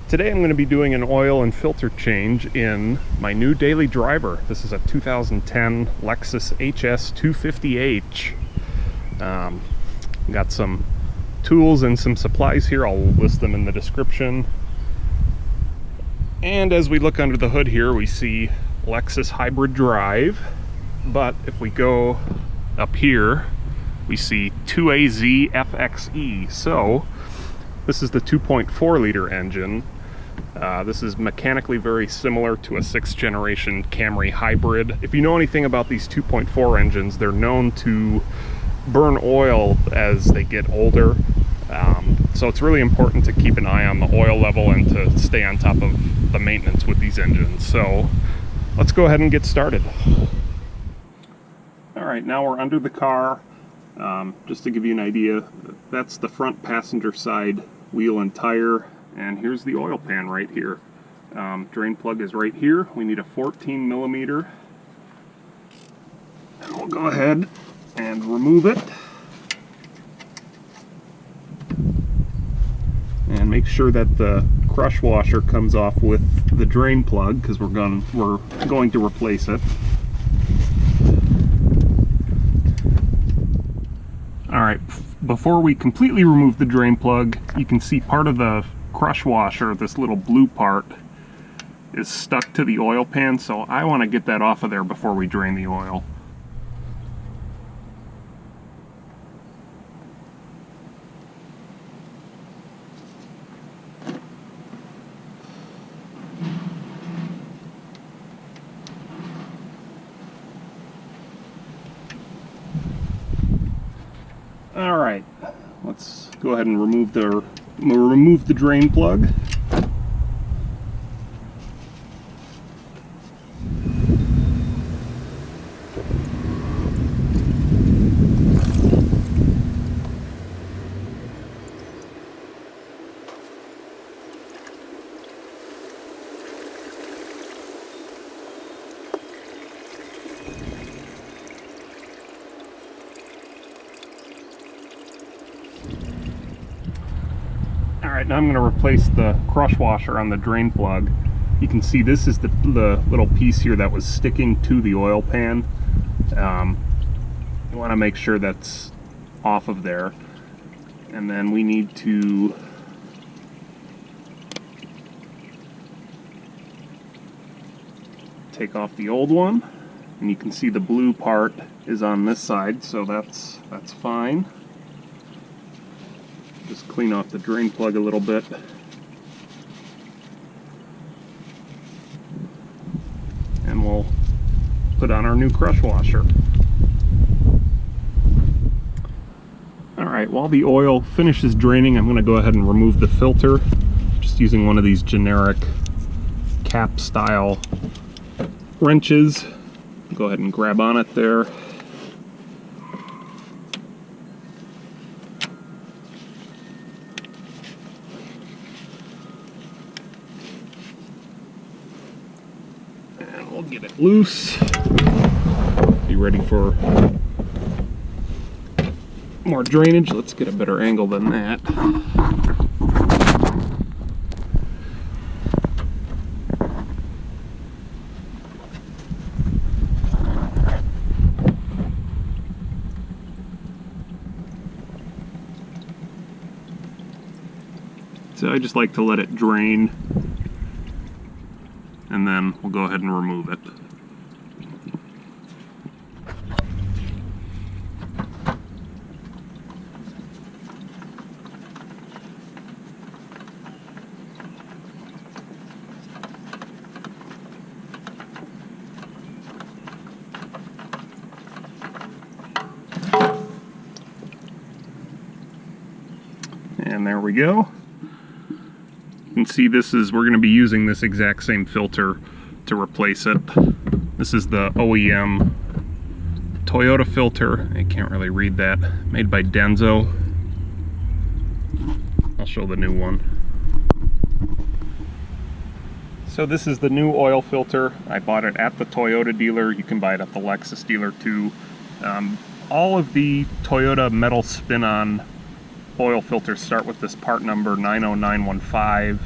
Today I'm going to be doing an oil and filter change in my new daily driver. This is a 2010 Lexus HS250h. Got some tools and some supplies here. I'll list them in the description. And as we look under the hood here, we see Lexus hybrid drive. But if we go up here, we see 2AZ FXE. So this is the 2.4 liter engine. This is mechanically very similar to a 6th generation Camry hybrid. If you know anything about these 2.4 engines, they're known to burn oil as they get older. So it's really important to keep an eye on the oil level and to stay on top of the maintenance with these engines. So let's go ahead and get started. Alright, now we're under the car. Just to give you an idea, that's the front passenger side wheel and tire. And here's the oil pan right here. Drain plug is right here. We need a 14 millimeter. And we'll go ahead and remove it. And make sure that the crush washer comes off with the drain plug, because we're going to replace it. Alright, before we completely remove the drain plug, you can see part of the crush washer, this little blue part, is stuck to the oil pan, so I want to get that off of there before we drain the oil. Alright, let's go ahead and remove the drain plug. Alright, now I'm going to replace the crush washer on the drain plug. You can see this is the little piece here that was sticking to the oil pan. You want to make sure that's off of there. And then we need to take off the old one. And you can see the blue part is on this side, so that's fine. Just clean off the drain plug a little bit. And we'll put on our new crush washer. Alright, while the oil finishes draining, I'm going to go ahead and remove the filter. Just using one of these generic cap style wrenches. Go ahead and grab on it there. We'll get it loose. Be ready for more drainage. Let's get a better angle than that. So I just like to let it drain, and then we'll go ahead and remove it. And there we go. You can see we're going to be using this exact same filter to replace it. This is the OEM Toyota filter. I can't really read that. Made by Denso. I'll show the new one. So this is the new oil filter. I bought it at the Toyota dealer. You can buy it at the Lexus dealer too. All of the Toyota metal spin-on oil filters start with this part number 90915,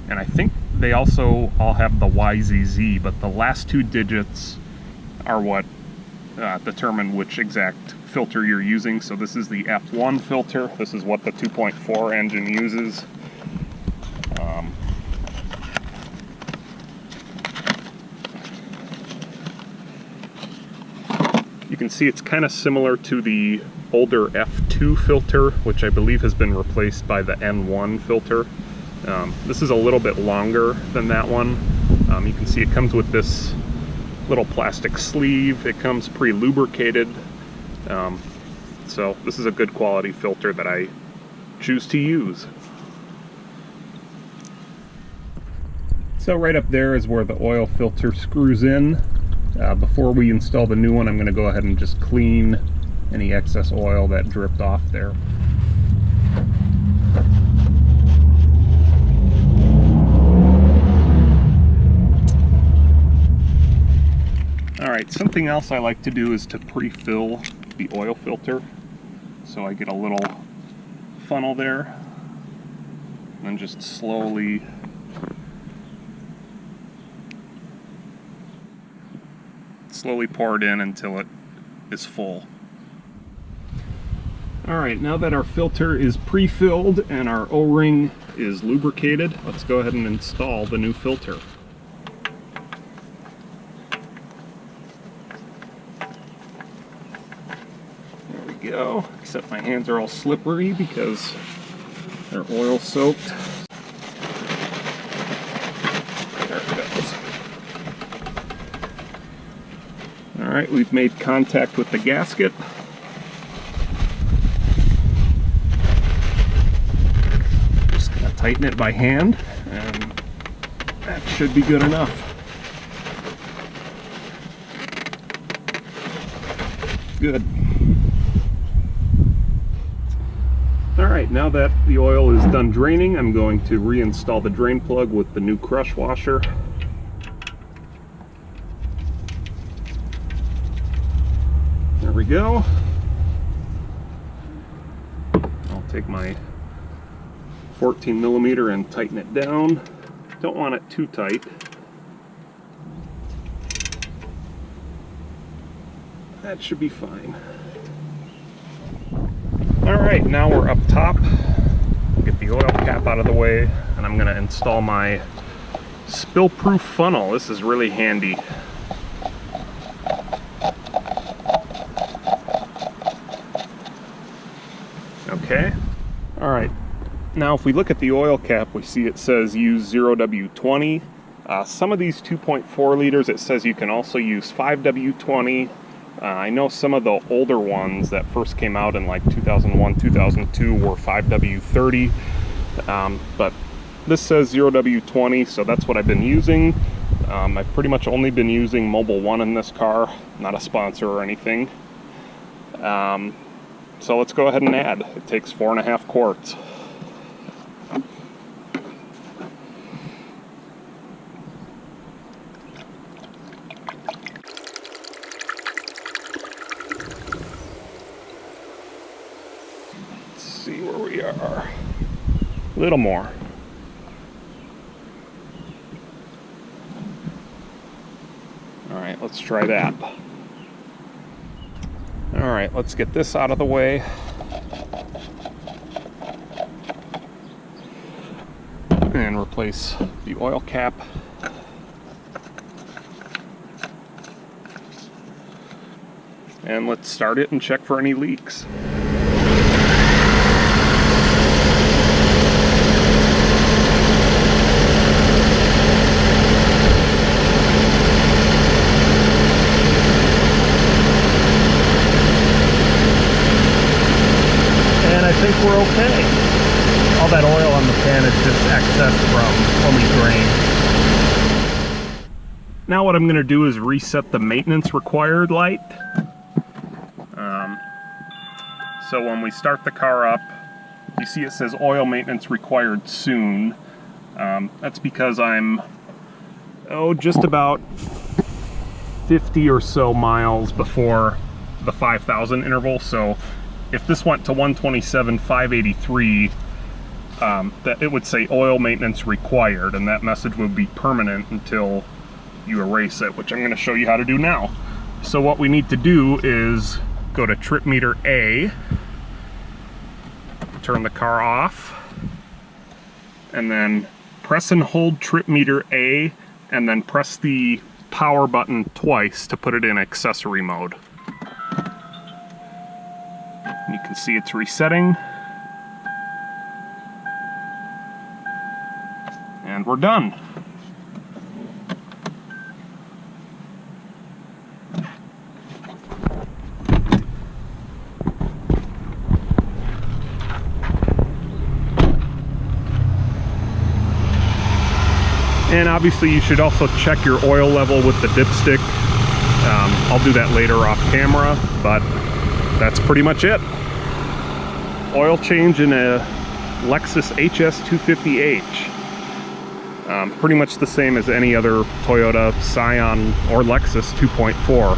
And I think they also all have the YZZ, but the last two digits are what determine which exact filter you're using. So this is the F1 filter. This is what the 2.4 engine uses. You can see it's kind of similar to the older F2 filter, which I believe has been replaced by the N1 filter. This is a little bit longer than that one. You can see it comes with this little plastic sleeve. It comes pre-lubricated. So this is a good quality filter that I choose to use. So right up there is where the oil filter screws in. Before we install the new one, I'm going to go ahead and just clean any excess oil that dripped off there. Alright, something else I like to do is to pre-fill the oil filter. So I get a little funnel there, and just slowly pour it in until it is full. Alright, now that our filter is pre-filled and our O-ring is lubricated, let's go ahead and install the new filter. There we go, except my hands are all slippery because they're oil soaked. There it goes. Alright, we've made contact with the gasket. Just going to tighten it by hand, and that should be good enough. Good. Alright, now that the oil is done draining, I'm going to reinstall the drain plug with the new crush washer. There we go. I'll take my 14mm and tighten it down. Don't want it too tight. That should be fine. Alright, now we're up top. Get the oil cap out of the way, and I'm going to install my spill-proof funnel. This is really handy. Okay. Alright, now if we look at the oil cap, we see it says use 0W20. Some of these 2.4 liters, it says you can also use 5W20. I know some of the older ones that first came out in like 2001, 2002 were 5W30, but this says 0W20, so that's what I've been using. I've pretty much only been using Mobil 1 in this car, not a sponsor or anything. So let's go ahead and add. It takes 4.5 quarts. See where we are. A little more. Alright, let's try that. Alright, let's get this out of the way. And replace the oil cap. And let's start it and check for any leaks. I think we're okay. All that oil on the pan is just excess from when we drain. Now what I'm going to do is reset the maintenance required light. So when we start the car up, you see it says oil maintenance required soon. That's because I'm just about 50 or so miles before the 5,000 interval. So if this went to 127,583, that it would say oil maintenance required, and that message would be permanent until you erase it, which I'm going to show you how to do now. So what we need to do is go to trip meter A, turn the car off, and then press and hold trip meter A, and then press the power button twice to put it in accessory mode. You can see it's resetting. And we're done. And obviously you should also check your oil level with the dipstick. I'll do that later off camera, but that's pretty much it. Oil change in a Lexus HS250h. Pretty much the same as any other Toyota, Scion, or Lexus 2.4.